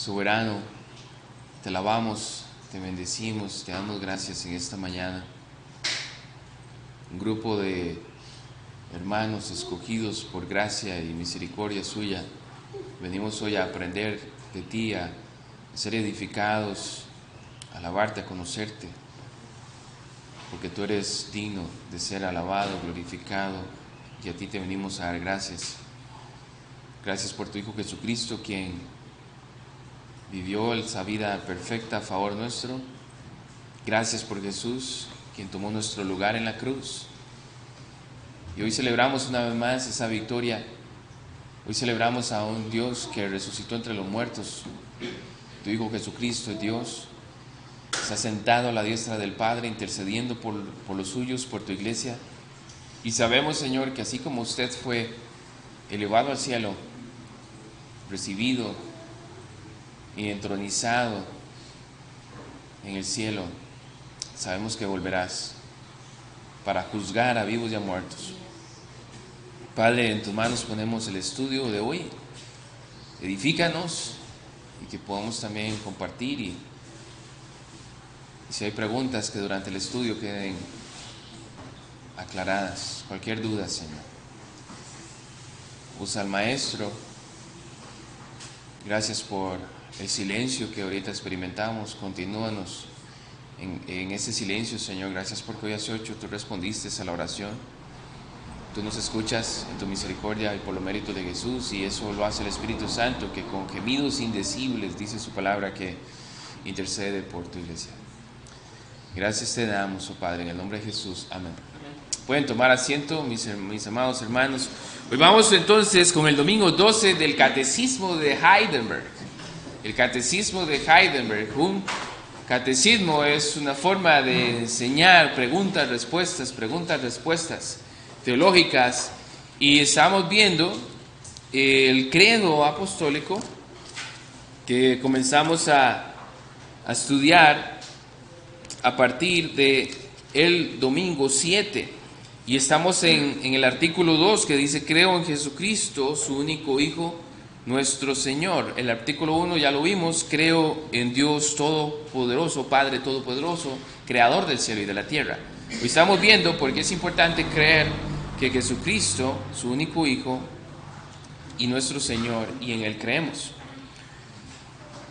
Soberano, te alabamos, te bendecimos, te damos gracias en esta mañana. Un grupo de hermanos escogidos por gracia y misericordia suya, venimos hoy a aprender de ti, a ser edificados, a alabarte, a conocerte, porque tú eres digno de ser alabado, glorificado, y a ti te venimos a dar gracias. Gracias por tu Hijo Jesucristo, quien vivió esa vida perfecta a favor nuestro. Gracias por Jesús, quien tomó nuestro lugar en la cruz. Y hoy celebramos una vez más esa victoria. Hoy celebramos a un Dios que resucitó entre los muertos. Tu Hijo Jesucristo es Dios. Está sentado a la diestra del Padre, intercediendo por los suyos, por tu iglesia. Y sabemos, Señor, que así como usted fue elevado al cielo, recibido y entronizado en el cielo, sabemos que volverás para juzgar a vivos y a muertos. Padre, en tus manos ponemos el estudio de hoy. Edifícanos y que podamos también compartir y si hay preguntas, que durante el estudio queden aclaradas. Cualquier duda, Señor. Usa al maestro. Gracias por el silencio que ahorita experimentamos. Continúanos en ese silencio, Señor. Gracias porque hoy a las 8 tú respondiste a la oración. Tú nos escuchas en tu misericordia y por los méritos de Jesús, y eso lo hace el Espíritu Santo, que con gemidos indecibles, dice su palabra, que intercede por tu iglesia. Gracias te damos, oh Padre, en el nombre de Jesús. Amén. Pueden tomar asiento, mis amados hermanos. Hoy vamos entonces con el domingo 12 del Catecismo de Heidelberg. El Catecismo de Heidelberg. Un catecismo es una forma de enseñar preguntas, respuestas teológicas. Y estamos viendo el credo apostólico que comenzamos a estudiar a partir de el domingo 7. Y estamos en el artículo 2 que dice: creo en Jesucristo, su único Hijo, nuestro Señor. El artículo 1 ya lo vimos: creo en Dios Todopoderoso, Padre Todopoderoso, Creador del cielo y de la tierra. Hoy estamos viendo por qué es importante creer que Jesucristo, su único Hijo y nuestro Señor, y en Él creemos.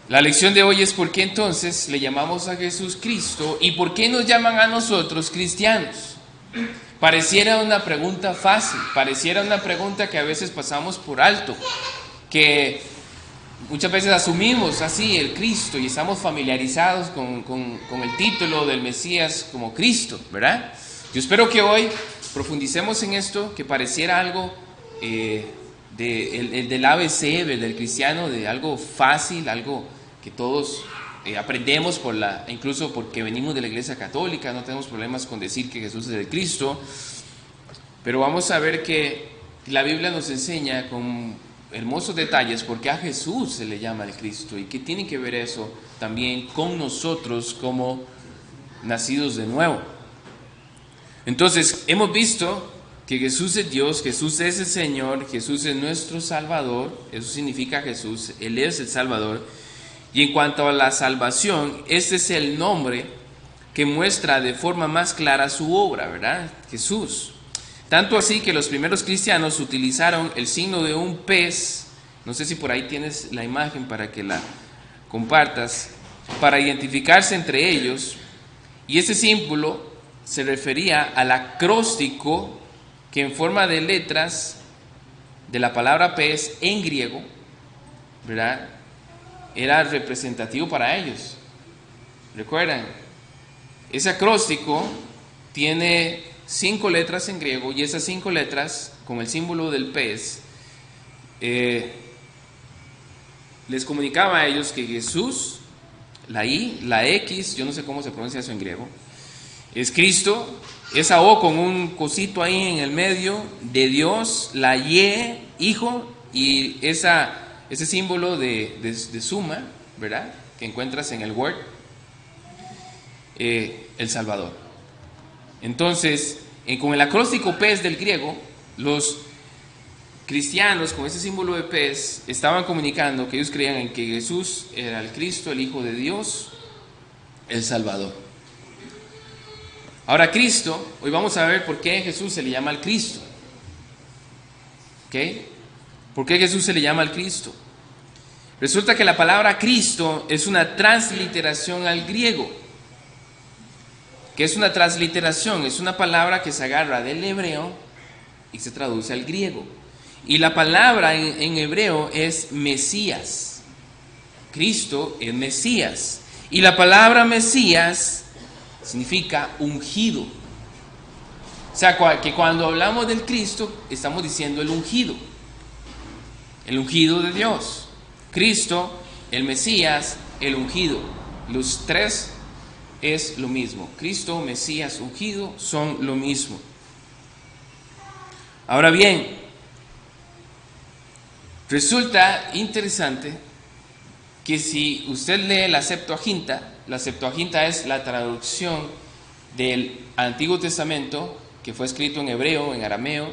La lección de hoy es por qué entonces le llamamos a Jesús Cristo y por qué nos llaman a nosotros cristianos. Pareciera una pregunta fácil, pareciera una pregunta que a veces pasamos por alto, que muchas veces asumimos así el Cristo y estamos familiarizados con el título del Mesías como Cristo, ¿verdad? Yo espero que hoy profundicemos en esto, que pareciera algo del ABC del cristiano, de algo fácil, algo que todos aprendemos incluso porque venimos de la Iglesia Católica, no tenemos problemas con decir que Jesús es el Cristo, pero vamos a ver que la Biblia nos enseña con hermosos detalles por qué a Jesús se le llama el Cristo y qué tiene que ver eso también con nosotros como nacidos de nuevo. Entonces, hemos visto que Jesús es Dios, Jesús es el Señor, Jesús es nuestro Salvador. Eso significa Jesús, Él es el Salvador. Y en cuanto a la salvación, este es el nombre que muestra de forma más clara su obra, ¿verdad? Jesús. Tanto así que los primeros cristianos utilizaron el signo de un pez, no sé si por ahí tienes la imagen para que la compartas, para identificarse entre ellos, y ese símbolo se refería al acróstico que en forma de letras de la palabra pez en griego, ¿verdad?, era representativo para ellos. ¿Recuerdan? Ese acróstico tiene 5 letras en griego, y esas 5 letras con el símbolo del pez les comunicaba a ellos que Jesús, la I, la X, yo no sé cómo se pronuncia eso en griego, es Cristo, esa O con un cosito ahí en el medio de Dios, la Y, Hijo, y ese símbolo de suma, ¿verdad?, que encuentras en el Word, el Salvador. Entonces, con el acróstico pez del griego, los cristianos con ese símbolo de pez estaban comunicando que ellos creían en que Jesús era el Cristo, el Hijo de Dios, el Salvador. Ahora Cristo, hoy vamos a ver por qué Jesús se le llama el Cristo. ¿Ok? ¿Por qué Jesús se le llama el Cristo? Resulta que la palabra Cristo es una transliteración al griego. ¿Qué es una transliteración? Es una palabra que se agarra del hebreo y se traduce al griego. Y la palabra en hebreo es Mesías. Cristo es Mesías. Y la palabra Mesías significa ungido. O sea, que cuando hablamos del Cristo, estamos diciendo el ungido de Dios. Cristo, el Mesías, el ungido. Los tres es lo mismo. Cristo, Mesías, ungido son lo mismo. Ahora bien, resulta interesante que si usted lee la Septuaginta es la traducción del Antiguo Testamento que fue escrito en hebreo, en arameo,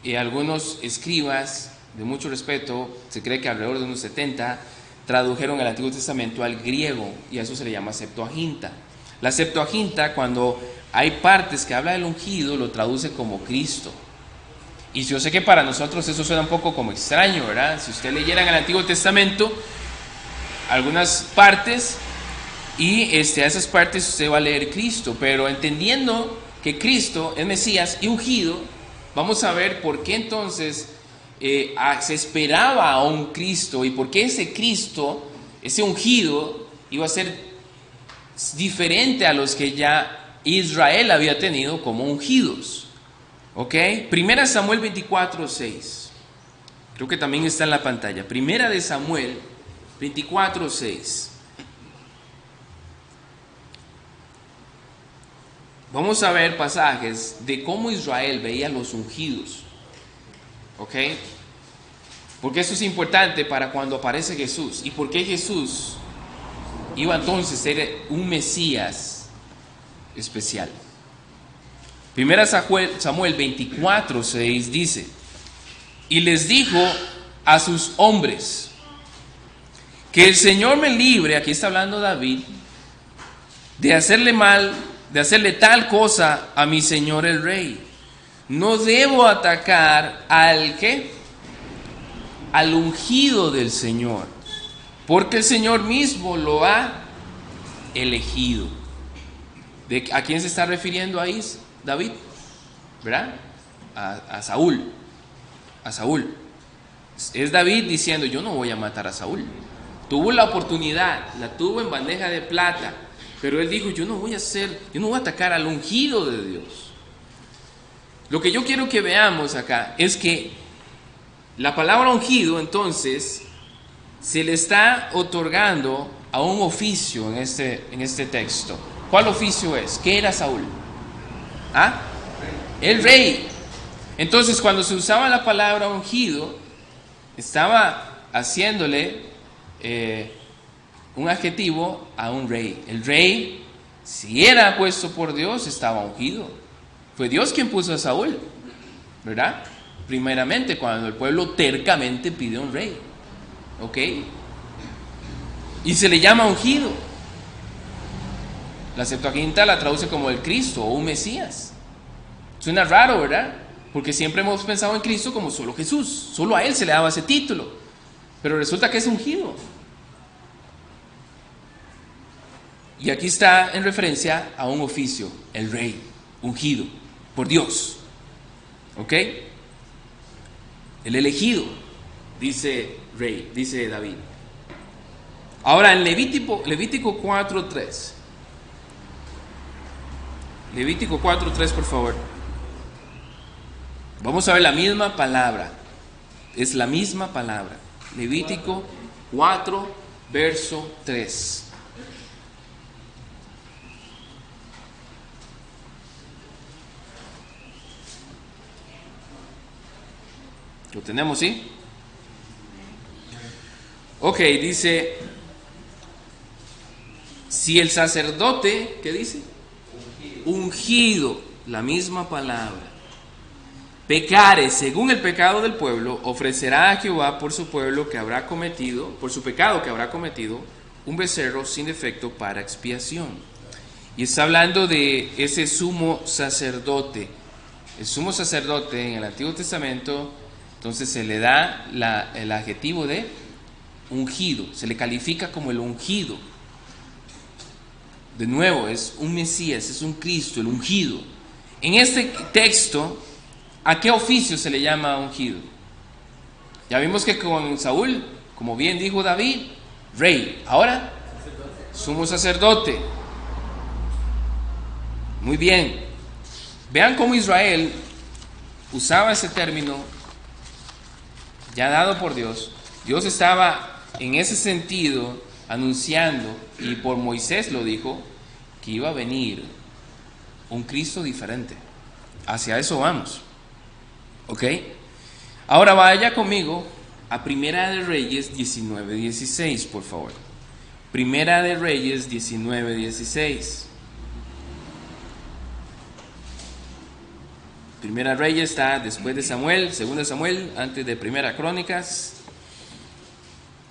y algunos escribas de mucho respeto, se cree que alrededor de unos 70, tradujeron el Antiguo Testamento al griego, y a eso se le llama Septuaginta. La Septuaginta, cuando hay partes que habla del ungido, lo traduce como Cristo. Y yo sé que para nosotros eso suena un poco como extraño, ¿verdad? Si usted leyera en el Antiguo Testamento algunas partes, y a esas partes usted va a leer Cristo, pero entendiendo que Cristo es Mesías y ungido, vamos a ver por qué entonces se esperaba a un Cristo y por qué ese Cristo, ese ungido, iba a ser diferente a los que ya Israel había tenido como ungidos. ¿Ok? Primera Samuel 24:6. Creo que también está en la pantalla. Primera de Samuel 24:6. Vamos a ver pasajes de cómo Israel veía los ungidos. ¿Ok? Porque eso es importante para cuando aparece Jesús. ¿Y por qué Jesús iba entonces a ser un Mesías especial? Primera Samuel 24:6 dice: y les dijo a sus hombres, que el Señor me libre, aquí está hablando David, de hacerle tal cosa a mi señor el rey. No debo atacar al ¿qué? Al ungido del Señor, porque el Señor mismo lo ha elegido. ¿A quién se está refiriendo ahí David? ¿Verdad? A Saúl. A Saúl. Es David diciendo: yo no voy a matar a Saúl. Tuvo la oportunidad, la tuvo en bandeja de plata, pero él dijo: yo no voy a atacar al ungido de Dios. Lo que yo quiero que veamos acá es que la palabra ungido entonces se le está otorgando a un oficio en este texto. ¿Cuál oficio es? ¿Qué era Saúl? ¿Ah? El rey. Entonces, cuando se usaba la palabra ungido, estaba haciéndole un adjetivo a un rey. El rey, si era puesto por Dios, estaba ungido. Fue Dios quien puso a Saúl, ¿verdad? Primeramente, cuando el pueblo tercamente pide un rey. ¿Ok? Y se le llama ungido. La Septuaginta la traduce como el Cristo o un Mesías. Suena raro, ¿verdad? Porque siempre hemos pensado en Cristo como solo Jesús. Solo a Él se le daba ese título. Pero resulta que es ungido. Y aquí está en referencia a un oficio, el rey, ungido por Dios. ¿Ok? El elegido, dice rey, dice David. Ahora en Levítico 4:3. Levítico 4:3, por favor. Vamos a ver la misma palabra. Es la misma palabra. Levítico 4, verso 3. ¿Lo tenemos, sí? Ok, dice: si el sacerdote, ¿qué dice? Ungido, la misma palabra, pecare según el pecado del pueblo, ofrecerá a Jehová por su pueblo que habrá cometido, por su pecado que habrá cometido, un becerro sin defecto para expiación. Y está hablando de ese sumo sacerdote. El sumo sacerdote en el Antiguo Testamento, entonces se le da el adjetivo de ungido, se le califica como el ungido. De nuevo, es un Mesías, es un Cristo, el ungido. En este texto, ¿a qué oficio se le llama ungido? Ya vimos que con Saúl, como bien dijo David, rey. Ahora, sumo sacerdote. Muy bien. Vean cómo Israel usaba ese término ya dado por Dios. Dios estaba en ese sentido anunciando, y por Moisés lo dijo, que iba a venir un Cristo diferente. Hacia eso vamos. ¿Ok? Ahora vaya conmigo a Primera de Reyes 19:16, por favor. Primera de Reyes 19:16. Primera Reyes está después de Samuel, Segunda Samuel, antes de Primera Crónicas.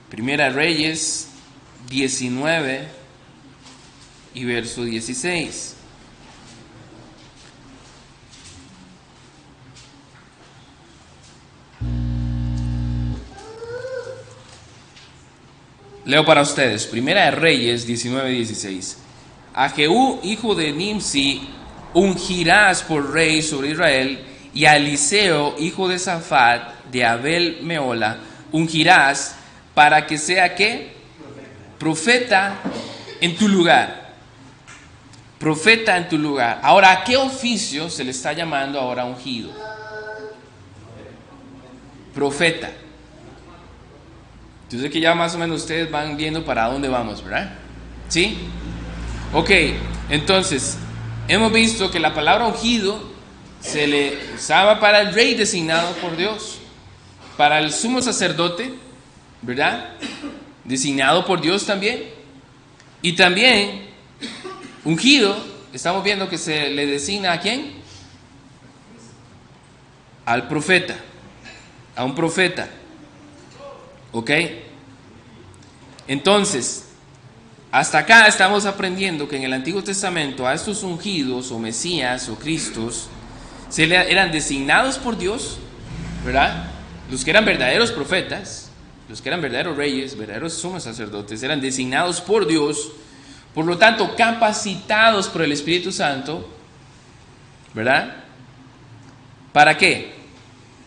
Primera Reyes 19 y verso 16. Leo para ustedes, Primera de Reyes 19:16. A Jehú, hijo de Nimsi, ungirás por rey sobre Israel, y a Eliseo, hijo de Safat, de Abel Meola, ungirás para que sea, ¿qué? Profeta en tu lugar. Profeta en tu lugar. Ahora, ¿a qué oficio se le está llamando ahora ungido? Profeta. Yo sé que ya más o menos ustedes van viendo para dónde vamos, ¿verdad? ¿Sí? Ok, entonces, hemos visto que la palabra ungido se le usaba para el rey designado por Dios, para el sumo sacerdote, ¿verdad? Designado por Dios también. Y también, ungido, estamos viendo que se le designa ¿a quién? Al profeta, a un profeta. ¿Ok? Entonces, hasta acá estamos aprendiendo que en el Antiguo Testamento a estos ungidos o Mesías o Cristos eran designados por Dios, ¿verdad? Los que eran verdaderos profetas, los que eran verdaderos reyes, verdaderos sumos sacerdotes, eran designados por Dios, por lo tanto capacitados por el Espíritu Santo, ¿verdad? ¿Para qué?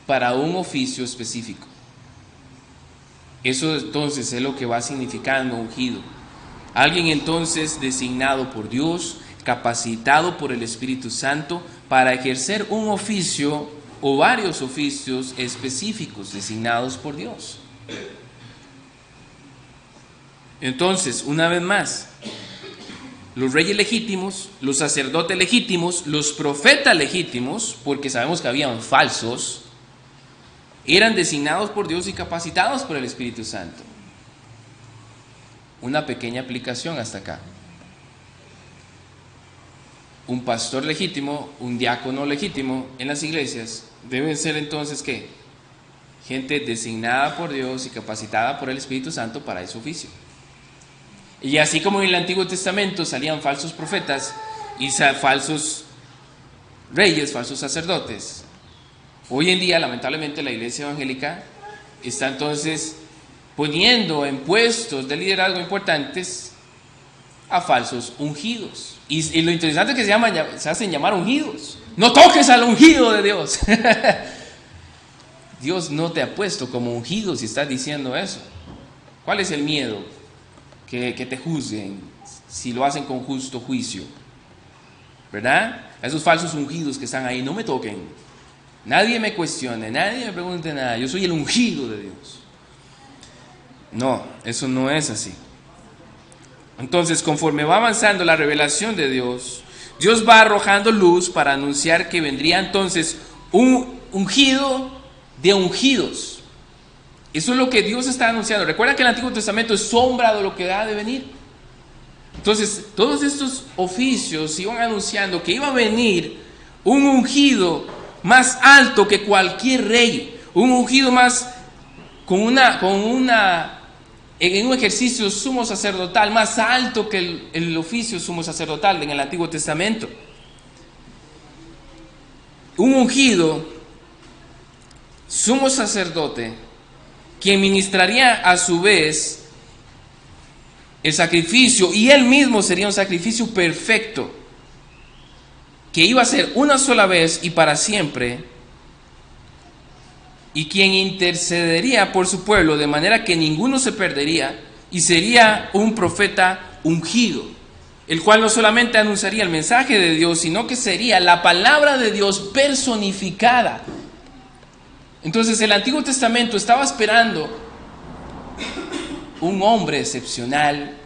Para un oficio específico. Eso entonces es lo que va significando ungido. Alguien entonces designado por Dios, capacitado por el Espíritu Santo para ejercer un oficio o varios oficios específicos designados por Dios. Entonces, una vez más, los reyes legítimos, los sacerdotes legítimos, los profetas legítimos, porque sabemos que habían falsos, eran designados por Dios y capacitados por el Espíritu Santo. Una pequeña aplicación hasta acá. Un pastor legítimo, un diácono legítimo en las iglesias deben ser entonces ¿qué? Gente designada por Dios y capacitada por el Espíritu Santo para ese oficio. Y así como en el Antiguo Testamento salían falsos profetas y falsos reyes, falsos sacerdotes, hoy en día, lamentablemente, la iglesia evangélica está entonces poniendo en puestos de liderazgo importantes a falsos ungidos. Y lo interesante es que se hacen llamar ungidos. No toques al ungido de Dios. Dios no te ha puesto como ungido si estás diciendo eso. ¿Cuál es el miedo? Que te juzguen si lo hacen con justo juicio. ¿Verdad? Esos falsos ungidos que están ahí, no me toquen. Nadie me cuestione, nadie me pregunte nada. Yo soy el ungido de Dios. No, eso no es así. Entonces, conforme va avanzando la revelación de Dios, Dios va arrojando luz para anunciar que vendría entonces un ungido de ungidos. Eso es lo que Dios está anunciando. Recuerda que el Antiguo Testamento es sombra de lo que ha de venir. Entonces, todos estos oficios iban anunciando que iba a venir un ungido más alto que cualquier rey, un ungido más en un ejercicio sumo sacerdotal más alto que el oficio sumo sacerdotal en el Antiguo Testamento. Un ungido sumo sacerdote, quien ministraría a su vez el sacrificio, y él mismo sería un sacrificio perfecto, que iba a ser una sola vez y para siempre, y quien intercedería por su pueblo de manera que ninguno se perdería, y sería un profeta ungido, el cual no solamente anunciaría el mensaje de Dios, sino que sería la palabra de Dios personificada. Entonces el Antiguo Testamento estaba esperando un hombre excepcional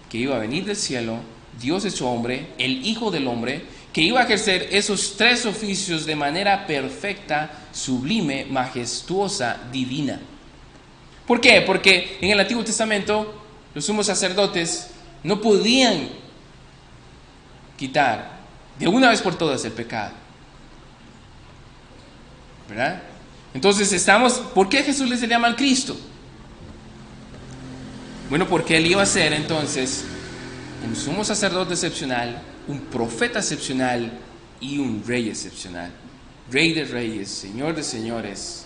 que iba a venir del cielo, Dios hecho hombre, el Hijo del hombre, que iba a ejercer esos tres oficios de manera perfecta, sublime, majestuosa, divina. ¿Por qué? Porque en el Antiguo Testamento los sumos sacerdotes no podían quitar de una vez por todas el pecado, ¿verdad? Entonces ¿por qué Jesús les llama al Cristo? Bueno, porque él iba a ser entonces un sumo sacerdote excepcional, un profeta excepcional y un rey excepcional. Rey de reyes, Señor de señores,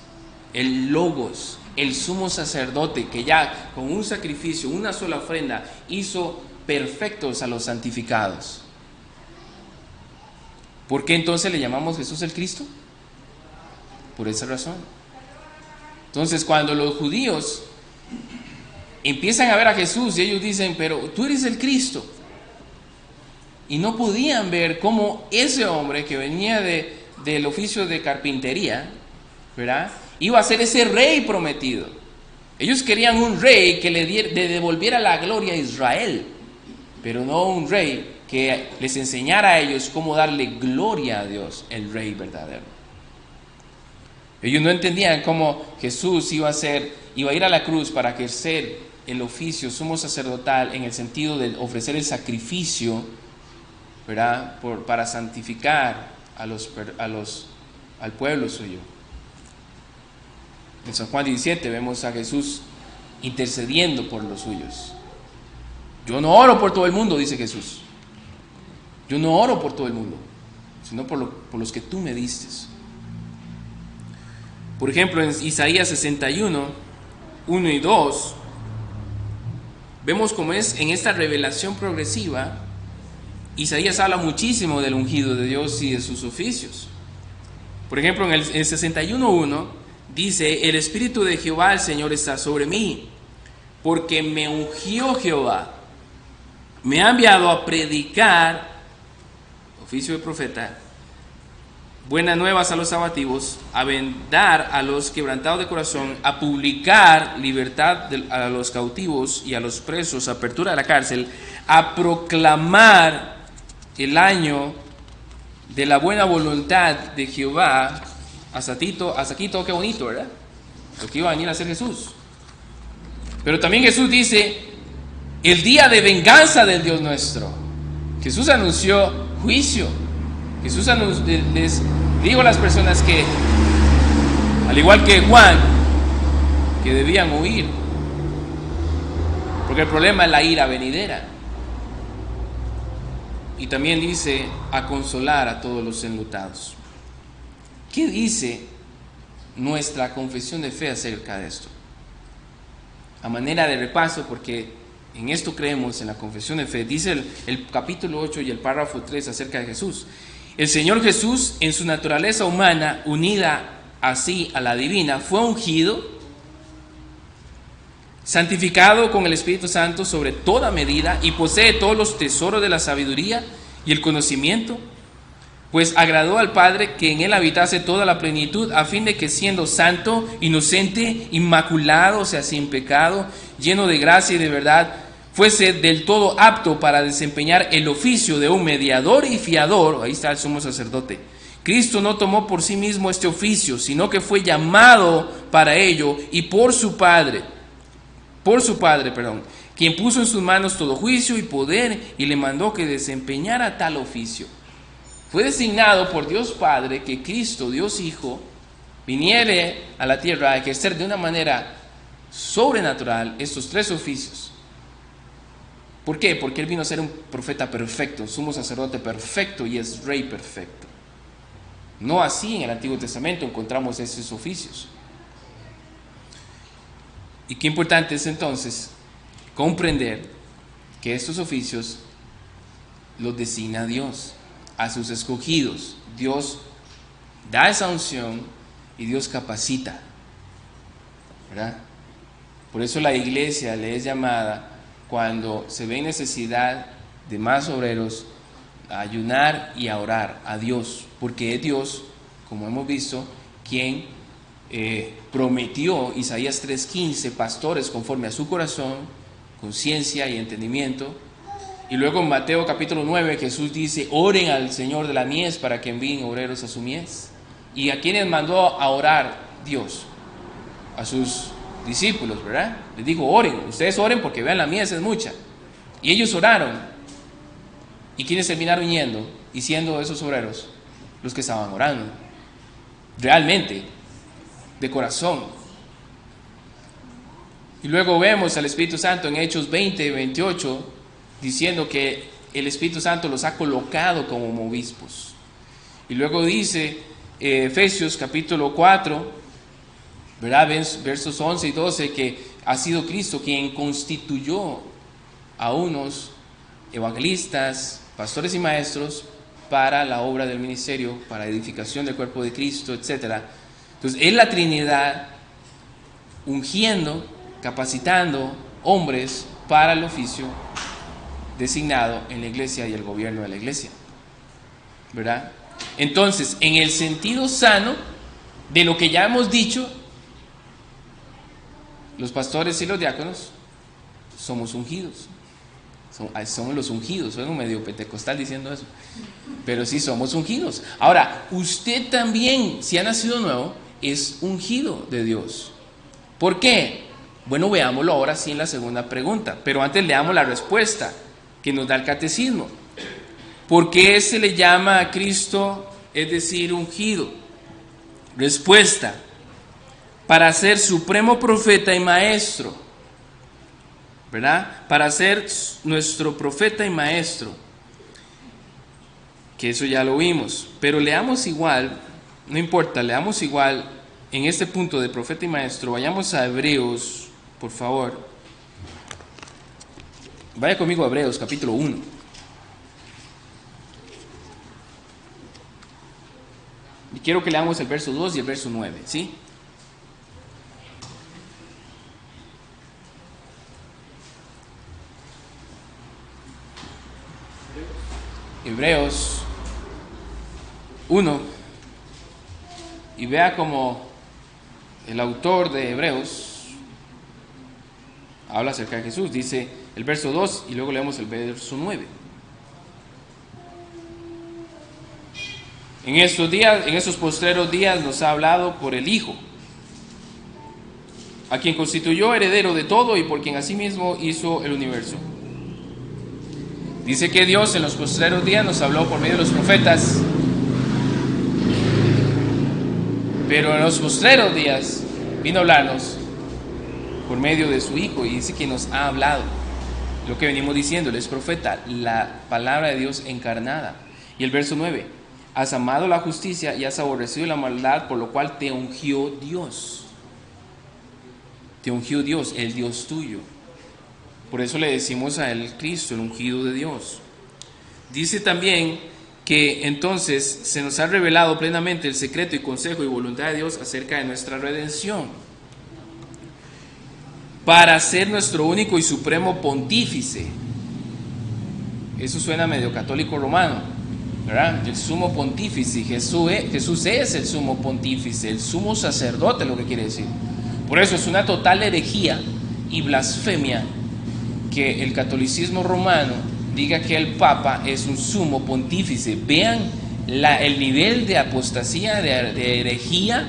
el Logos, el sumo sacerdote que ya con un sacrificio, una sola ofrenda, hizo perfectos a los santificados. ¿Por qué entonces le llamamos Jesús el Cristo? Por esa razón. Entonces, cuando los judíos empiezan a ver a Jesús y ellos dicen, pero tú eres el Cristo, y no podían ver cómo ese hombre que venía del oficio de carpintería, ¿verdad?, iba a ser ese rey prometido. Ellos querían un rey que le devolviera la gloria a Israel, pero no un rey que les enseñara a ellos cómo darle gloria a Dios, el rey verdadero. Ellos no entendían cómo Jesús iba a ir a la cruz para ejercer el oficio sumo sacerdotal en el sentido de ofrecer el sacrificio, ¿verdad?, para santificar al pueblo suyo. En San Juan 17 vemos a Jesús intercediendo por los suyos. Yo no oro por todo el mundo, dice Jesús. Yo no oro por todo el mundo, sino por los que tú me diste. Por ejemplo, en Isaías 61, 1 y 2, vemos cómo es en esta revelación progresiva. Isaías habla muchísimo del ungido de Dios y de sus oficios. Por ejemplo, en el 61:1 dice: el Espíritu de Jehová el Señor está sobre mí, porque me ungió Jehová, me ha enviado a predicar, oficio de profeta, buenas nuevas a los abatidos, a vendar a los quebrantados de corazón, a publicar libertad a los cautivos y a los presos, apertura de la cárcel, a proclamar el año de la buena voluntad de Jehová. Hasta aquí todo qué bonito, ¿verdad? Lo que iba a venir a hacer Jesús. Pero también Jesús dice: el día de venganza del Dios nuestro. Jesús anunció juicio. Jesús les dijo a las personas que, al igual que Juan, que debían huir, porque el problema es la ira venidera. Y también dice: a consolar a todos los enlutados. ¿Qué dice nuestra confesión de fe acerca de esto? A manera de repaso, porque en esto creemos, en la confesión de fe, dice el capítulo 8 y el párrafo 3 acerca de Jesús. El Señor Jesús, en su naturaleza humana, unida así a la divina, fue ungido, santificado con el Espíritu Santo sobre toda medida, y posee todos los tesoros de la sabiduría y el conocimiento, pues agradó al Padre que en él habitase toda la plenitud, a fin de que, siendo santo, inocente, inmaculado, o sea, sin pecado, lleno de gracia y de verdad, fuese del todo apto para desempeñar el oficio de un mediador y fiador. Ahí está el sumo sacerdote. Cristo no tomó por sí mismo este oficio, sino que fue llamado para ello, y por su Padre, quien puso en sus manos todo juicio y poder, y le mandó que desempeñara tal oficio. Fue designado por Dios Padre que Cristo, Dios Hijo, viniere a la tierra a ejercer de una manera sobrenatural estos tres oficios. ¿Por qué? Porque Él vino a ser un profeta perfecto, sumo sacerdote perfecto y es rey perfecto. No así en el Antiguo Testamento encontramos esos oficios. Y qué importante es entonces comprender que estos oficios los designa Dios a sus escogidos. Dios da esa unción y Dios capacita, ¿verdad? Por eso la iglesia le es llamada, cuando se ve necesidad de más obreros, a ayunar y a orar a Dios, porque es Dios, como hemos visto, quien prometió, Isaías 3:15, pastores conforme a su corazón, con ciencia y entendimiento. Y luego en Mateo capítulo 9 Jesús dice: oren al Señor de la mies para que envíen obreros a su mies. ¿Y a quiénes mandó a orar Dios? A sus discípulos, ¿verdad? Les dijo: oren, ustedes oren porque vean, la mies es mucha. Y ellos oraron. ¿Y quiénes terminaron yendo y siendo esos obreros? Los que estaban orando realmente, de corazón. Y luego vemos al Espíritu Santo en Hechos 20-28 diciendo que el Espíritu Santo los ha colocado como obispos. Y luego dice Efesios capítulo 4, ¿verdad? Versos 11 y 12, que ha sido Cristo quien constituyó a unos evangelistas, pastores y maestros para la obra del ministerio, para la edificación del cuerpo de Cristo, etc. Entonces es la Trinidad ungiendo, capacitando hombres para el oficio designado en la iglesia y el gobierno de la iglesia, ¿verdad? Entonces, en el sentido sano de lo que ya hemos dicho, los pastores y los diáconos somos ungidos. Somos los ungidos. Soy un medio pentecostal diciendo eso, pero sí somos ungidos. Ahora, usted también, si ha nacido nuevo, es ungido de Dios. ¿Por qué? Bueno, veámoslo ahora sí en la segunda pregunta, pero antes leamos la respuesta que nos da el catecismo. ¿Por qué se le llama a Cristo, es decir, ungido? Respuesta: para ser supremo profeta y maestro, ¿verdad? Para ser nuestro profeta y maestro, que eso ya lo vimos, pero leamos igual, no importa, leamos igual en este punto de profeta y maestro. Vayamos a Hebreos, por favor. Vaya conmigo a Hebreos capítulo 1. Y quiero que leamos el verso 2 y el verso 9, ¿sí? Hebreos 1. Y vea cómo el autor de Hebreos habla acerca de Jesús. Dice el verso 2 y luego leemos el verso 9. En estos días, en esos postreros días, nos ha hablado por el Hijo, a quien constituyó heredero de todo y por quien asimismo hizo el universo. Dice que Dios en los postreros días nos habló por medio de los profetas, pero en los postreros días vino a hablarnos por medio de su Hijo, y dice que nos ha hablado. Lo que venimos diciendo, Él es profeta, la palabra de Dios encarnada. Y el verso 9: has amado la justicia y has aborrecido la maldad, por lo cual te ungió Dios. Te ungió Dios, el Dios tuyo. Por eso le decimos a Él Cristo, el ungido de Dios. Dice también que entonces se nos ha revelado plenamente el secreto y consejo y voluntad de Dios acerca de nuestra redención, para ser nuestro único y supremo pontífice. Eso suena medio católico romano, ¿verdad? El sumo pontífice. Jesús es el sumo pontífice, el sumo sacerdote, lo que quiere decir. Por eso es una total herejía y blasfemia que el catolicismo romano diga que el Papa es un sumo pontífice. Vean el nivel de apostasía, de herejía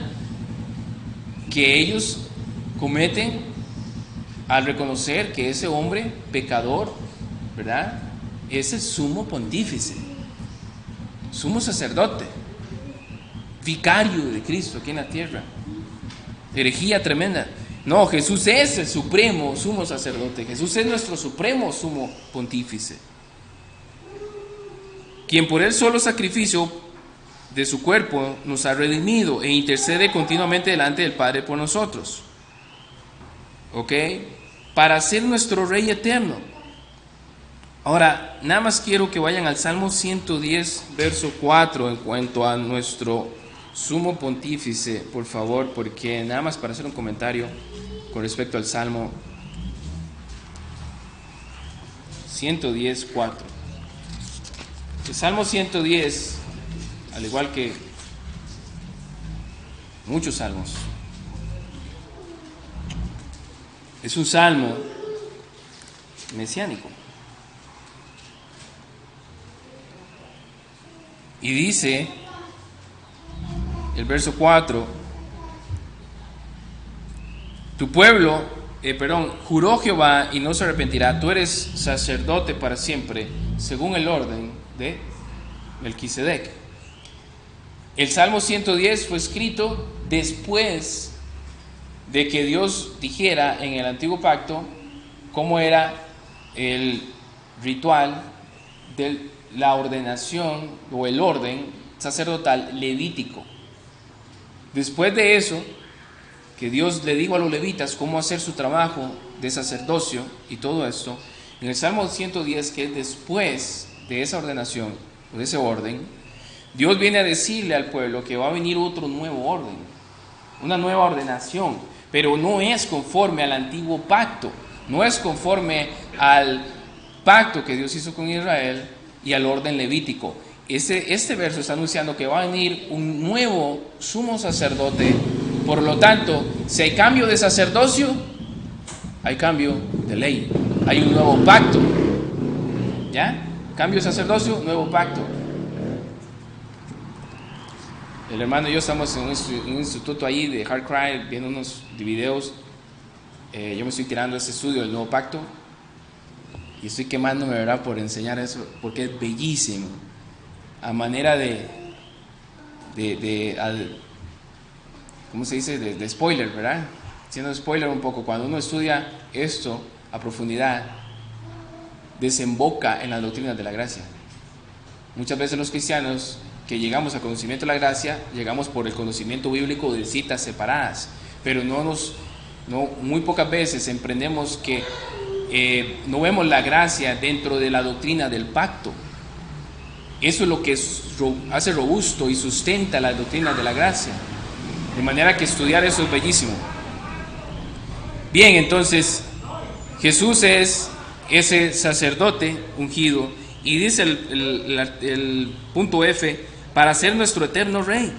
que ellos cometen al reconocer que ese hombre pecador, ¿verdad?, es el sumo pontífice. sumo sacerdote, vicario de Cristo aquí en la tierra. Herejía tremenda. No, Jesús es el supremo sumo sacerdote. Jesús es nuestro supremo sumo pontífice, quien por el solo sacrificio de su cuerpo nos ha redimido e intercede continuamente delante del Padre por nosotros. ¿Ok? Para ser nuestro Rey eterno. Ahora, nada más quiero que vayan al Salmo 110, verso 4, en cuanto a nuestro sumo pontífice, por favor, porque nada más para hacer un comentario con respecto al Salmo 110, 4. El Salmo 110, al igual que muchos salmos, es un salmo mesiánico. Y dice el verso 4, juró Jehová y no se arrepentirá, tú eres sacerdote para siempre, según el orden de Melquisedec. El Salmo 110 fue escrito después de que Dios dijera en el antiguo pacto cómo era el ritual de la ordenación o el orden sacerdotal levítico. Después de eso, que Dios le dijo a los levitas cómo hacer su trabajo de sacerdocio y todo esto, en el Salmo 110, que es después de esa ordenación o de ese orden, Dios viene a decirle al pueblo que va a venir otro nuevo orden, una nueva ordenación, pero no es conforme al antiguo pacto, no es conforme al pacto que Dios hizo con Israel y al orden levítico. Este verso está anunciando que va a venir un nuevo sumo sacerdote. Por lo tanto, si hay cambio de sacerdocio, hay cambio de ley, hay un nuevo pacto. ¿Ya? Cambio de sacerdocio, nuevo pacto. El hermano y yo estamos en un instituto ahí de Hard Cry viendo unos videos. Yo me estoy tirando ese estudio del nuevo pacto y estoy quemándome, ¿verdad?, por enseñar eso, porque es bellísimo. A manera ¿cómo se dice? De spoiler, ¿verdad? Siendo spoiler un poco, cuando uno estudia esto a profundidad, desemboca en las doctrinas de la gracia. Muchas veces los cristianos que llegamos al conocimiento de la gracia, llegamos por el conocimiento bíblico de citas separadas, pero muy pocas veces emprendemos que no vemos la gracia dentro de la doctrina del pacto. Eso es lo que hace robusto y sustenta la doctrina de la gracia. De manera que estudiar eso es bellísimo. Bien, entonces, Jesús es ese sacerdote ungido. Y dice el punto F, para ser nuestro eterno Rey.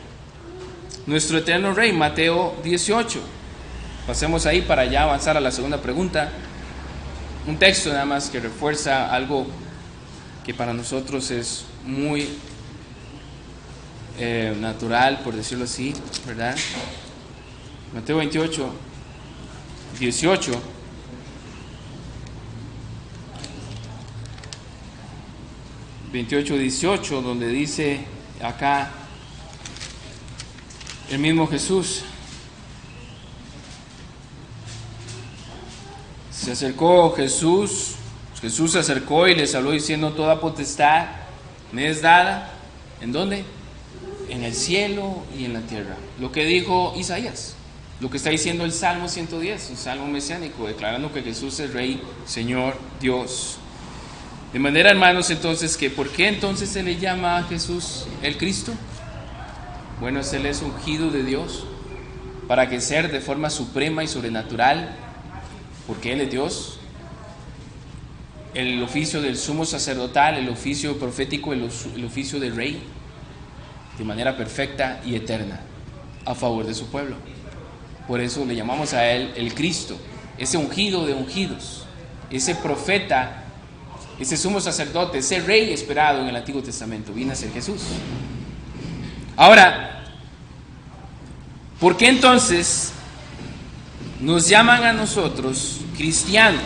Nuestro eterno Rey, Mateo 18. Pasemos ahí para ya avanzar a la segunda pregunta. Un texto nada más que refuerza algo que para nosotros es muy natural, por decirlo así, ¿verdad? Mateo 28, 18. Donde dice acá el mismo Jesús: Jesús se acercó y les habló diciendo: toda potestad me es dada, ¿en dónde? En el cielo y en la tierra. Lo que dijo Isaías, lo que está diciendo el Salmo 110, un salmo mesiánico, declarando que Jesús es Rey, Señor, Dios. De manera, hermanos, entonces, que ¿por qué entonces se le llama a Jesús el Cristo? Bueno, Él es ungido de Dios para que ser de forma suprema y sobrenatural, porque Él es Dios, el oficio del sumo sacerdotal, el oficio profético, el oficio del Rey, de manera perfecta y eterna, a favor de su pueblo. Por eso le llamamos a Él el Cristo, ese ungido de ungidos, ese profeta, ese sumo sacerdote, ese Rey esperado en el Antiguo Testamento, viene a ser Jesús. Ahora, ¿por qué entonces nos llaman a nosotros cristianos?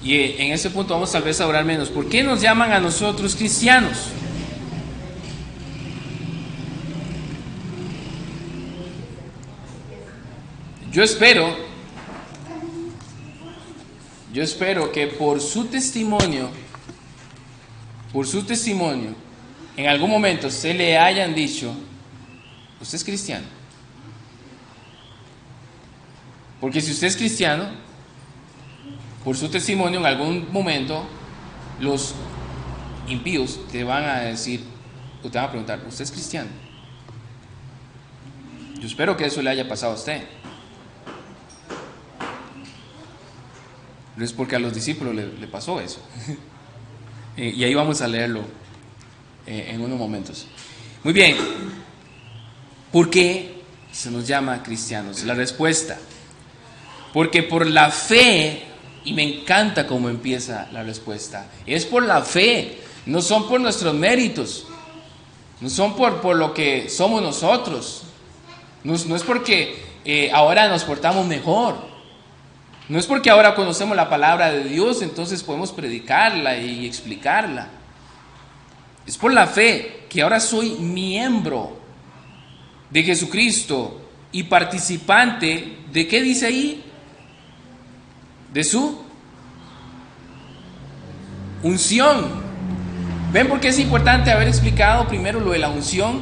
Y en ese punto vamos tal vez a orar menos. ¿Por qué nos llaman a nosotros cristianos? Yo espero que por su testimonio, en algún momento se le hayan dicho, usted es cristiano. Porque si usted es cristiano, por su testimonio en algún momento los impíos te van a decir, o te van a preguntar, ¿usted es cristiano? Yo espero que eso le haya pasado a usted. No es porque a los discípulos le pasó eso. Y ahí vamos a leerlo en unos momentos. Muy bien. ¿Por qué se nos llama cristianos? La respuesta: porque por la fe, y me encanta cómo empieza la respuesta, es por la fe, no son por nuestros méritos, no son por lo que somos nosotros, no es porque ahora nos portamos mejor, no es porque ahora conocemos la palabra de Dios, entonces podemos predicarla y explicarla. Es por la fe que ahora soy miembro de Jesucristo y participante de, ¿qué dice ahí? De su unción. ¿Ven por qué es importante haber explicado primero lo de la unción?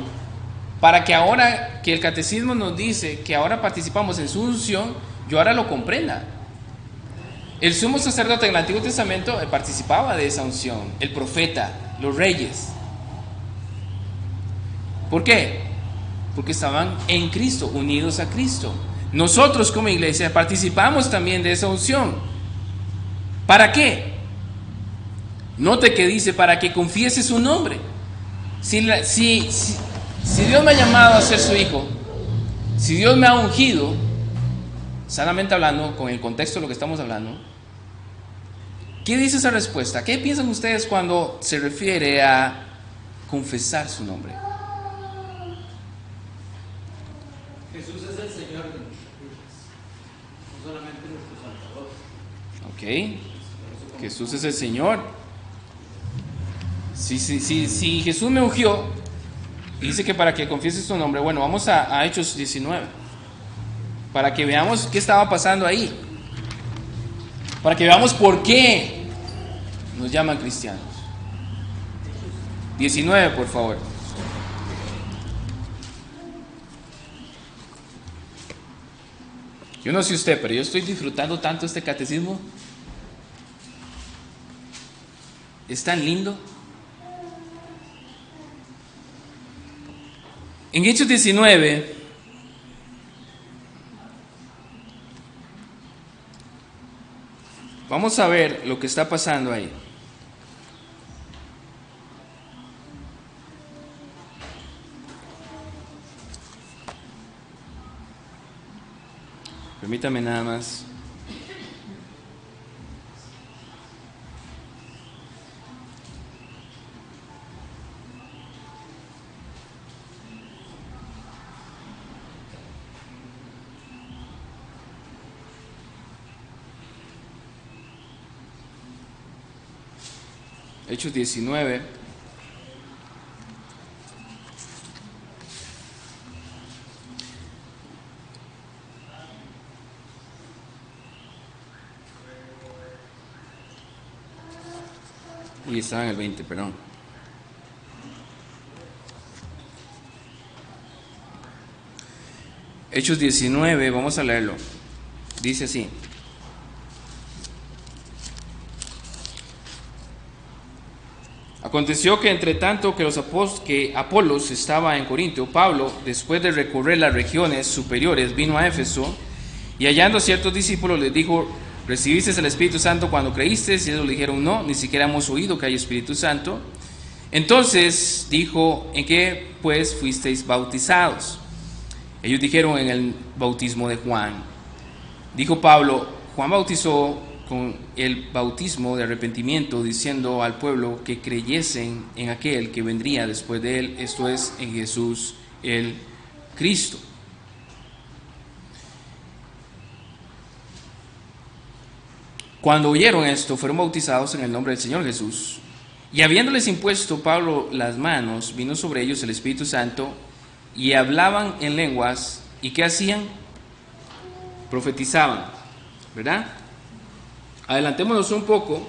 Para que ahora que el catecismo nos dice que ahora participamos en su unción, yo ahora lo comprenda. El sumo sacerdote en el Antiguo Testamento participaba de esa unción, el profeta, los reyes. ¿Por qué? Porque estaban en Cristo, unidos a Cristo. Nosotros como iglesia participamos también de esa unción. ¿Para qué? Note que dice, para que confiese su nombre. Si Dios me ha llamado a ser su hijo, si Dios me ha ungido, sanamente hablando, con el contexto de lo que estamos hablando, ¿qué dice esa respuesta? ¿Qué piensan ustedes cuando se refiere a confesar su nombre? Jesús es el Señor de nuestras vidas, no solamente nuestro Salvador. Ok, Jesús es el Señor. Si Jesús me ungió, dice que para que confiese su nombre. Bueno, vamos a Hechos 19, para que veamos qué estaba pasando ahí, para que veamos por qué nos llaman cristianos. 19, por favor. Yo no sé usted, pero yo estoy disfrutando tanto este catecismo. Es tan lindo. En Hechos 19, vamos a ver lo que está pasando ahí. Permítame nada más. Hechos 19. Uy, estaba en el 20, perdón. Hechos 19, vamos a leerlo. Dice así: aconteció que entre tanto que Apolos estaba en Corinto, Pablo, después de recorrer las regiones superiores, vino a Éfeso, y hallando ciertos discípulos les dijo: ¿recibisteis el Espíritu Santo cuando creísteis? Y ellos le dijeron: no, ni siquiera hemos oído que hay Espíritu Santo. Entonces dijo: ¿en qué pues fuisteis bautizados? Ellos dijeron: en el bautismo de Juan. Dijo Pablo: Juan bautizó con el bautismo de arrepentimiento, diciendo al pueblo que creyesen en aquel que vendría después de él, esto es, en Jesús el Cristo. Cuando oyeron esto, fueron bautizados en el nombre del Señor Jesús. Y habiéndoles impuesto Pablo las manos, vino sobre ellos el Espíritu Santo, y hablaban en lenguas. ¿Y qué hacían? Profetizaban, ¿verdad? Adelantémonos un poco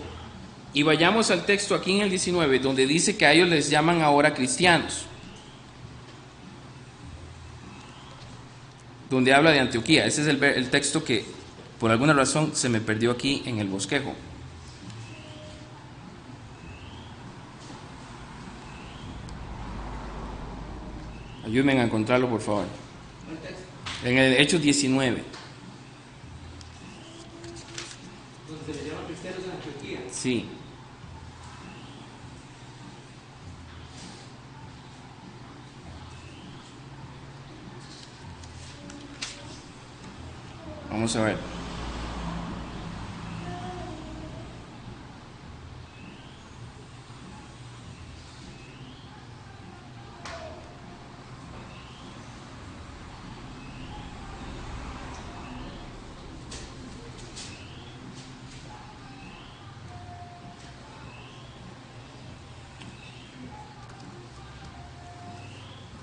y vayamos al texto aquí en el 19, donde dice que a ellos les llaman ahora cristianos, donde habla de Antioquía. Ese es el texto que por alguna razón se me perdió aquí en el bosquejo. Ayúdenme a encontrarlo, por favor. En el Hechos 19. Donde se le llaman cristianos en Antioquía. Sí. Vamos a ver.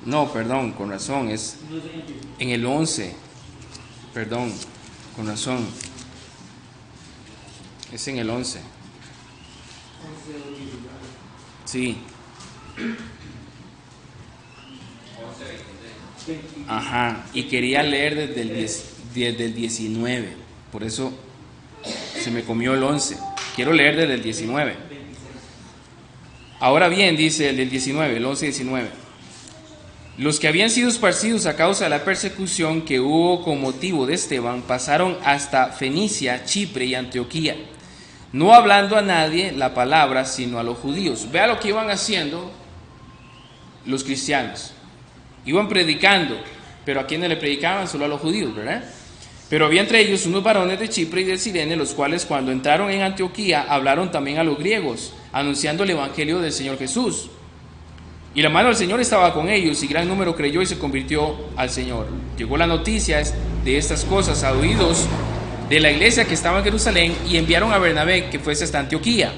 No, perdón, con razón, es en el 11. Perdón, con razón. Es en el 11. Sí. Ajá, y quería leer desde el 19. Por eso se me comió el 11. Quiero leer desde el 19. Ahora bien, dice el del 19, el 11-19. Los que habían sido esparcidos a causa de la persecución que hubo con motivo de Esteban pasaron hasta Fenicia, Chipre y Antioquía, no hablando a nadie la palabra sino a los judíos. Vea lo que iban haciendo los cristianos. Iban predicando, pero ¿a quiénes le predicaban? Solo a los judíos, ¿verdad? Pero había entre ellos unos varones de Chipre y de Cirene, los cuales cuando entraron en Antioquía hablaron también a los griegos, anunciando el evangelio del Señor Jesús. Y la mano del Señor estaba con ellos, y gran número creyó y se convirtió al Señor. Llegó la noticia de estas cosas a oídos de la iglesia que estaba en Jerusalén, y enviaron a Bernabé que fuese hasta Antioquía.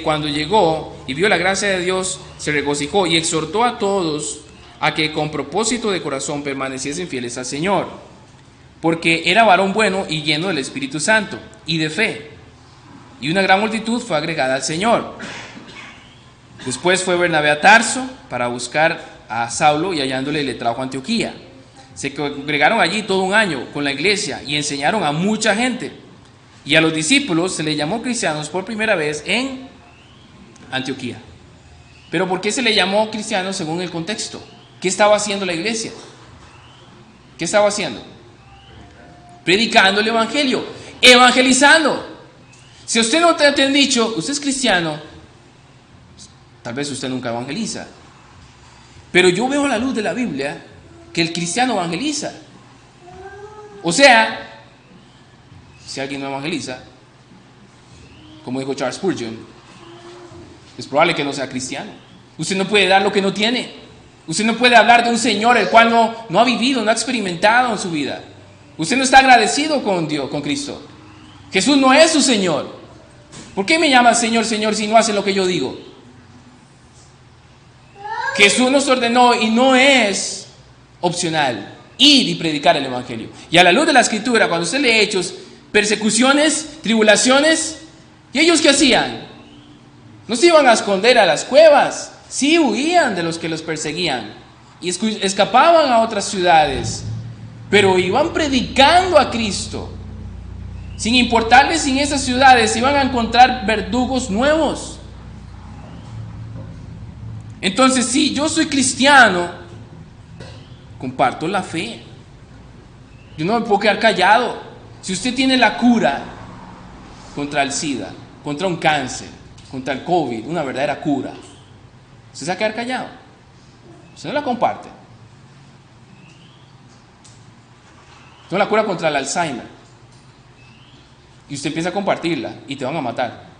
Cuando llegó y vio la gracia de Dios, se regocijó y exhortó a todos a que con propósito de corazón permaneciesen fieles al Señor, porque era varón bueno y lleno del Espíritu Santo y de fe, y una gran multitud fue agregada al Señor. Después fue Bernabé a Tarso para buscar a Saulo, y hallándole le trajo a Antioquía. Se congregaron allí todo un año con la iglesia y enseñaron a mucha gente. Y a los discípulos se les llamó cristianos por primera vez en Antioquía. Pero ¿por qué se le llamó cristianos según el contexto? ¿Qué estaba haciendo la iglesia? ¿Qué estaba haciendo? Predicando el evangelio, evangelizando. Si a usted no te han dicho, usted es cristiano, tal vez usted nunca evangeliza. Pero yo veo a la luz de la Biblia que el cristiano evangeliza. O sea, si alguien no evangeliza, como dijo Charles Spurgeon, es probable que no sea cristiano. Usted no puede dar lo que no tiene. Usted no puede hablar de un Señor el cual no ha vivido, no ha experimentado en su vida. Usted no está agradecido con Dios, con Cristo. Jesús no es su Señor. ¿Por qué me llama Señor, Señor si no hace lo que yo digo? Jesús nos ordenó, y no es opcional, ir y predicar el evangelio. Y a la luz de la escritura, cuando usted lee Hechos, persecuciones, tribulaciones, ¿y ellos qué hacían? No se iban a esconder a las cuevas, sí huían de los que los perseguían y escapaban a otras ciudades, pero iban predicando a Cristo. Sin importarles si en esas ciudades iban a encontrar verdugos nuevos. Entonces, si yo soy cristiano, comparto la fe. Yo no me puedo quedar callado. Si usted tiene la cura contra el SIDA, contra un cáncer, contra el COVID, una verdadera cura, ¿usted se va a quedar callado? Usted no la comparte. Tengo la cura contra el Alzheimer, y usted empieza a compartirla, y te van a matar.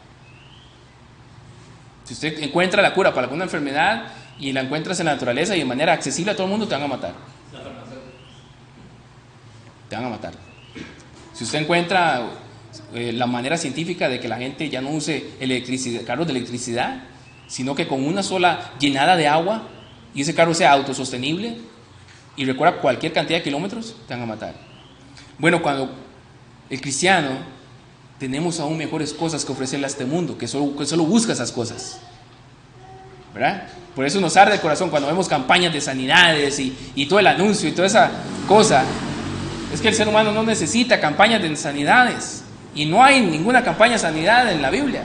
Si usted encuentra la cura para alguna enfermedad y la encuentras en la naturaleza y de manera accesible a todo el mundo, te van a matar. Te van a matar. Si usted encuentra la manera científica de que la gente ya no use carros de electricidad, sino que con una sola llenada de agua y ese carro sea autosostenible y recorra cualquier cantidad de kilómetros, te van a matar. Bueno, cuando el cristiano tenemos aún mejores cosas que ofrecerle a este mundo, que solo busca esas cosas, ¿verdad? Por eso nos arde el corazón cuando vemos campañas de sanidades y todo el anuncio y toda esa cosa. Es que el ser humano no necesita campañas de sanidades, y no hay ninguna campaña de sanidad en la Biblia.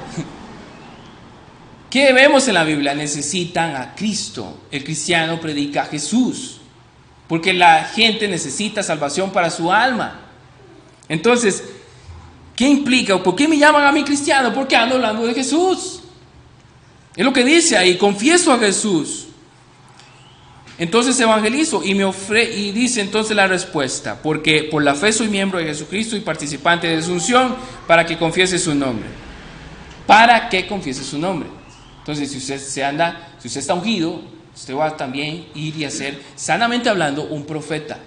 ¿Qué vemos en la Biblia? Necesitan a Cristo. El cristiano predica a Jesús, porque la gente necesita salvación para su alma. Entonces, ¿qué implica? ¿Por qué me llaman a mí cristiano? Porque ando hablando de Jesús. Es lo que dice ahí, confieso a Jesús. Entonces evangelizo y dice entonces la respuesta: porque por la fe soy miembro de Jesucristo y participante de su unción, para que confiese su nombre. Para que confiese su nombre. Entonces, si usted está ungido, usted va a también ir y a ser, sanamente hablando, un profeta.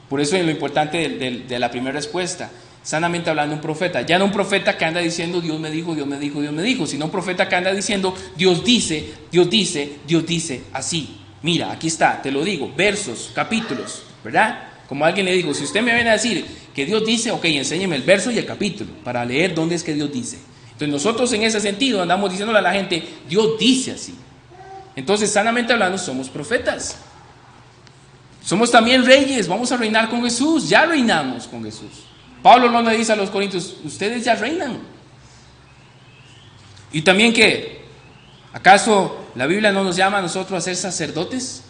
Por eso es lo importante de la primera respuesta. Sanamente hablando, un profeta. Ya no un profeta que anda diciendo Dios me dijo, Dios me dijo, Dios me dijo, sino un profeta que anda diciendo Dios dice, Dios dice, Dios dice así. Mira, aquí está, te lo digo, versos, capítulos, ¿verdad? Como alguien le dijo, si usted me viene a decir que Dios dice, ok, enséñeme el verso y el capítulo para leer dónde es que Dios dice. Entonces nosotros en ese sentido andamos diciéndole a la gente, Dios dice así. Entonces, sanamente hablando, somos profetas. Somos también reyes, vamos a reinar con Jesús, ya reinamos con Jesús. Pablo no le dice a los corintios, ustedes ya reinan. Y también que, ¿acaso la Biblia no nos llama a nosotros a ser sacerdotes?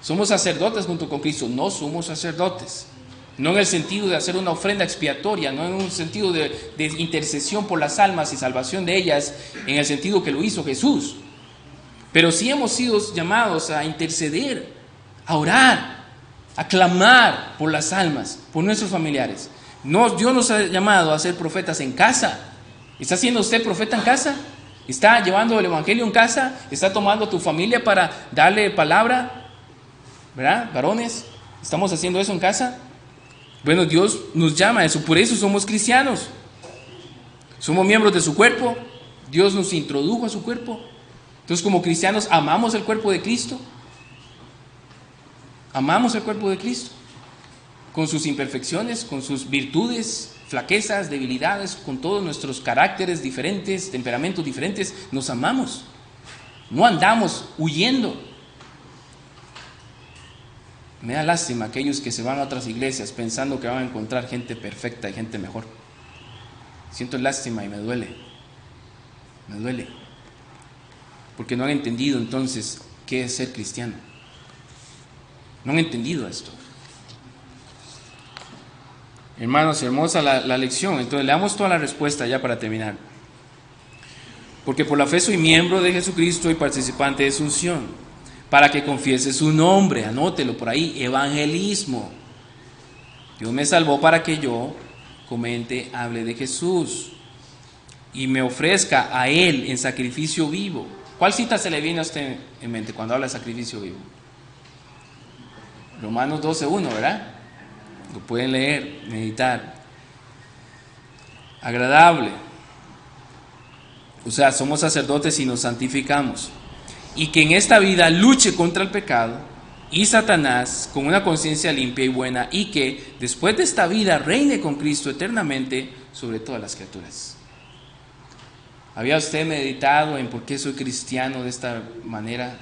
Somos sacerdotes junto con Cristo. No somos sacerdotes, no en el sentido de hacer una ofrenda expiatoria, no en un sentido de intercesión por las almas y salvación de ellas, en el sentido que lo hizo Jesús. Pero sí hemos sido llamados a interceder, a orar, a clamar por las almas, por nuestros familiares. No, Dios nos ha llamado a ser profetas en casa. ¿Está siendo usted profeta en casa? ¿Está llevando el evangelio en casa? ¿Está tomando a tu familia para darle palabra? ¿Verdad, varones? ¿Estamos haciendo eso en casa? Bueno, Dios nos llama a eso, por eso somos cristianos. Somos miembros de su cuerpo. Dios nos introdujo a su cuerpo. Entonces, como cristianos, amamos el cuerpo de Cristo. Amamos el cuerpo de Cristo, con sus imperfecciones, con sus virtudes, flaquezas, debilidades, con todos nuestros caracteres diferentes, temperamentos diferentes. Nos amamos. No andamos huyendo. Me da lástima aquellos que se van a otras iglesias pensando que van a encontrar gente perfecta y gente mejor. Siento lástima y me duele. Me duele. Porque no han entendido entonces qué es ser cristiano. No han entendido esto. Hermanos, hermosa la lección. Entonces le damos toda la respuesta ya para terminar. Porque por la fe soy miembro de Jesucristo y participante de su unción, para que confiese su nombre. Anótelo por ahí, evangelismo. Dios me salvó para que yo comente, hable de Jesús y me ofrezca a Él en sacrificio vivo. ¿Cuál cita se le viene a usted en mente cuando habla de sacrificio vivo? Romanos 12:1, ¿verdad? Lo pueden leer, meditar. Agradable. O sea, somos sacerdotes y nos santificamos. Y que en esta vida luche contra el pecado y Satanás con una conciencia limpia y buena, y que después de esta vida reine con Cristo eternamente sobre todas las criaturas. ¿Había usted meditado en por qué soy cristiano de esta manera?